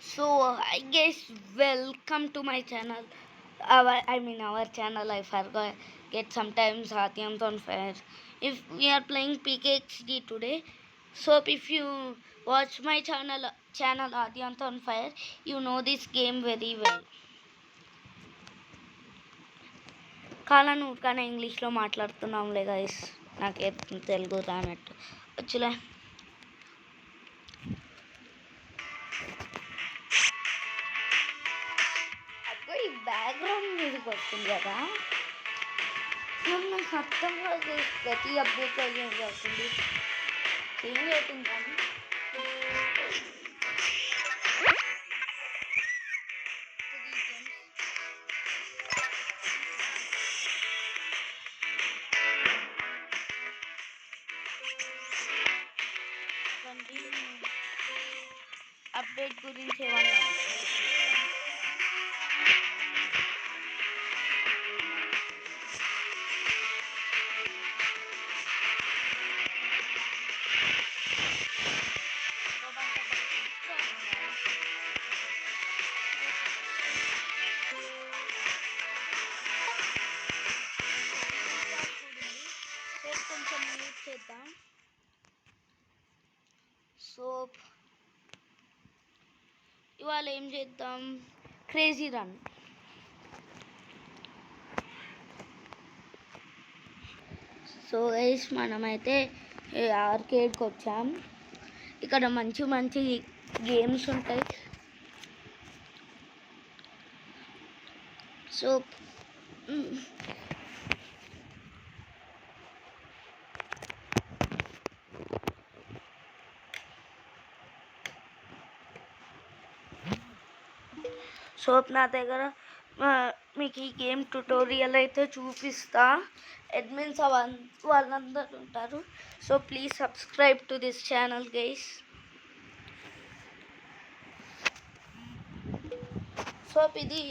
So I guess welcome to my channel. Our channel. I forgot get sometimes Hatyams on fire. If we are playing PKXD today, so if you watch my channel Hatyams on fire, you know this game very well. కాలాన్ని ఊరికనే ఇంగ్లీష్లో మాట్లాడుతున్నాంలే guys, నాకే తెలుగు రానట్టు వచ్చులే. ఈ background music వస్తుంది కదా, నాకు అర్థం కాదు. ప్రతి అప్డేట్ చేంజ్ అవుతుంది, చేంజ్ అవుతుంది కానీ అప్డేట్ గురించి ఏమన్నా కొంచెం మ్యూట్ చేద్దాం. సో ఇవాళ ఏం చేద్దాం, క్రేజీ రన్. సో గైస్ మనమైతే ఆర్కేడ్కి వచ్చాం. ఇక్కడ మంచి మంచి గేమ్స్ ఉంటాయి. సో నా దగ్గర మీకు ఈ గేమ్ ట్యుటోరియల్ అయితే చూపిస్తా. అడ్మిన్స్ వాళ్ళందరూ ఉంటారు. So please subscribe to this channel guys. So ఇది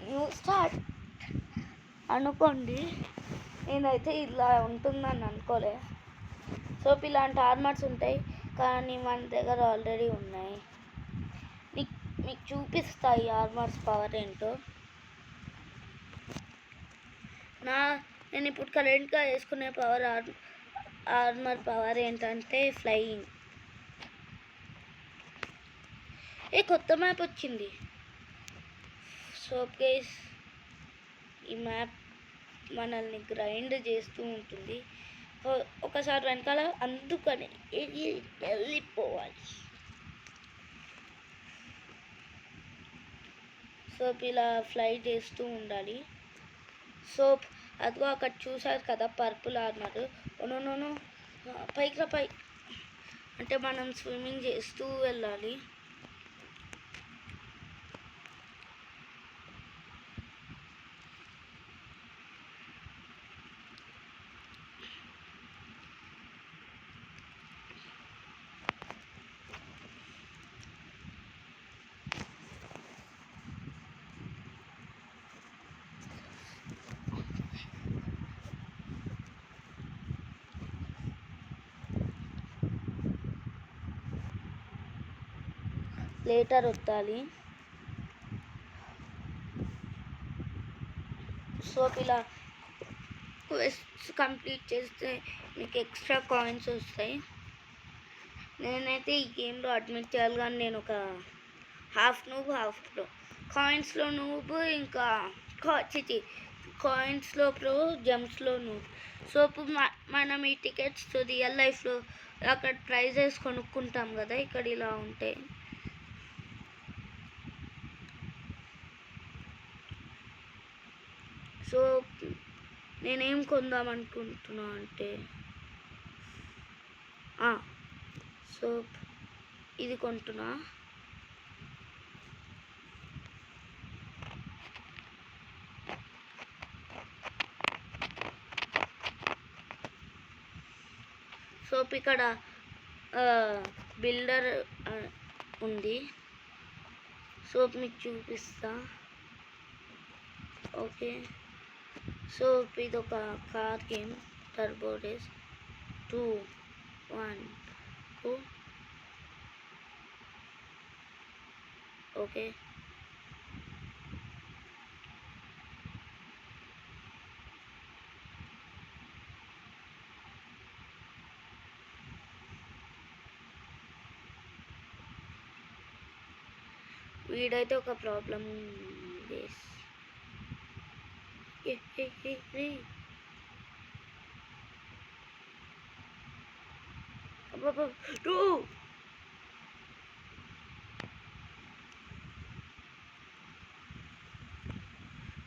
న్యూ స్టార్ట్ అనుకోండి, నేనైతే ఇలా ఉంటుందని అనుకోలే. సో ఇలాంటి ఆర్మర్స్ ఉంటాయి, కానీ మన దగ్గర ఆల్రెడీ ఉన్నాయి. మీకు చూపిస్తాయి ఆర్మర్స్ పవర్ ఏంటో. నేను ఇప్పుడు కరెంట్గా వేసుకునే ఆర్మర్ పవర్ ఏంటంటే ఫ్లయింగ్. కొత్త మ్యాప్ వచ్చింది. సో గైస్ ఈ మ్యాప్ మనల్ని గ్రైండ్ చేస్తూ ఉంటుంది. ఒకసారి వెనకాల అందుకని వెళ్ళిపోవాలి. సో ఇలా ఫ్లై చేస్తూ ఉండాలి. సో అదిగో అక్కడ చూసారు కదా పర్పుల్ ఆర్మర్. నో పైకి పై అంటే మనం స్విమ్మింగ్ చేస్తూ వెళ్ళాలి. లేటర్ వద్దాలి. సో ఇలా క్వెస్ట్ కంప్లీట్ చేస్తే మీకు ఎక్స్ట్రా కాయిన్స్ వస్తాయి. నేనైతే ఈ గేమ్లో అడ్మిట్ చేయాలి, కానీ నేను ఒక హాఫ్ ప్రో. కాయిన్స్లో నూబ్, ఇంకా కాయిన్స్లో ప్రో, జంప్స్లో నూబ్. సో మనం ఈ టికెట్స్ రియల్ లైఫ్లో అక్కడ ప్రైజెస్ కొనుక్కుంటాం కదా, ఇక్కడ ఇలా ఉంటాయి. సో నేనేం కొందాం అనుకుంటున్నా అంటే సో ఇది కొంటున్నా. సో ఇక్కడ బిల్డర్ ఉంది. సో మీకు చూపిస్తా. ఓకే, సో ఇది ఒక car game, turbo race 2 1 2. Okay. వీడైతే ఒక problem guys.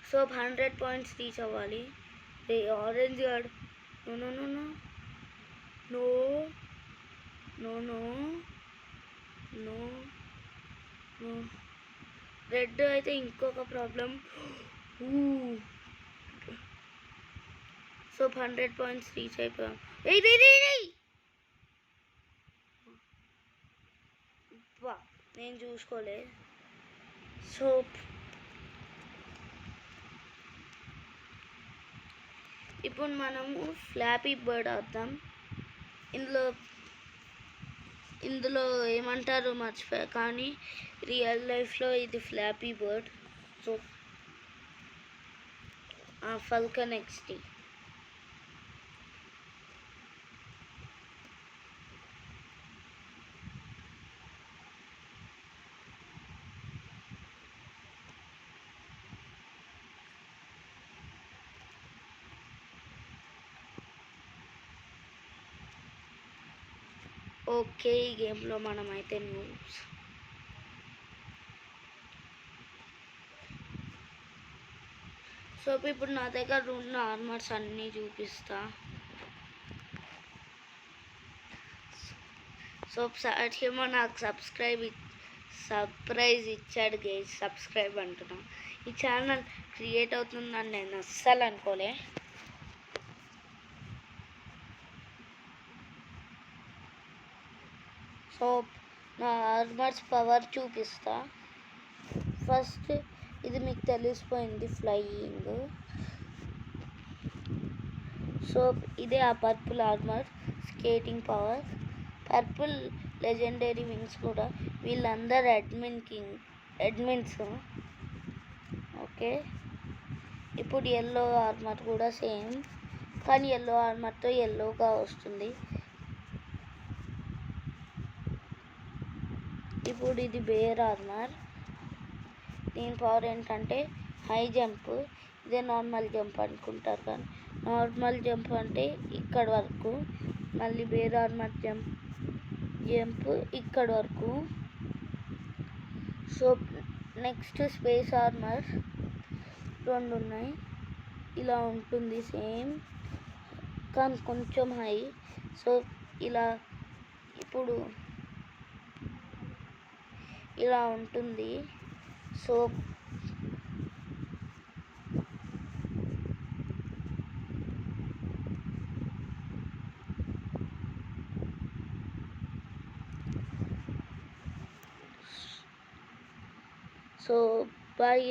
So 100 points reach అవ్వాలి. Orange guard, no no no no no no no no no. Red అయితే ఇంకొక ప్రాబ్లం. సో 100 పాయింట్స్ రీచ్ అయిపోయాం. నేను చూసుకోలే. సో ఇప్పుడు మనము ఫ్లాపీ బర్డ్ ఆడదాం. ఇందులో ఏమంటారు మర్చిపోయా, కానీ రియల్ లైఫ్లో ఇది flappy bird. So falcon XD. Okay, ఈ గేమ్లో మనమైతే నూబ్స్. సో ఇప్పుడు నా దగ్గర ఉన్న ఆర్మర్స్ అన్నీ చూపిస్తా. సో సాధ్యమో నాకు సర్ప్రైజ్ ఇచ్చాడు గైస్. సబ్స్క్రైబ్ అంటున్నా. ఈ ఛానల్ క్రియేట్ అవుతుందని నేను అస్సలు అనుకోలే. సో నా ఆర్మర్స్ పవర్ చూపిస్తా. ఫస్ట్ ఇది మీకు తెలిసిపోయింది, ఫ్లయింగ్. సో ఇదే ఆ purple armour, skating power. Purple legendary wings కూడా. వీళ్ళందరూ అడ్మిన్స్. ఓకే, ఇప్పుడు ఎల్లో ఆర్మర్ కూడా సేమ్, కానీ ఎల్లో ఆర్మర్తో ఎల్లోగా వస్తుంది. ఇప్పుడు ఇది బేర్ ఆర్మర్. దీని పవర్ ఏంటంటే హై జంప్. ఇదే నార్మల్ జంప్ అనుకుంటారు, కానీ నార్మల్ జంప్ అంటే ఇక్కడ వరకు, మళ్ళీ బేర్ ఆర్మర్ జంప్ ఇక్కడ వరకు. సో నెక్స్ట్ స్పేస్ ఆర్మర్ 2 ఉన్నాయి. ఇలా ఉంటుంది సేమ్, కానీ కొంచెం హై. సో ఇలా ఇప్పుడు ఇలా ఉంటుంది. So bye.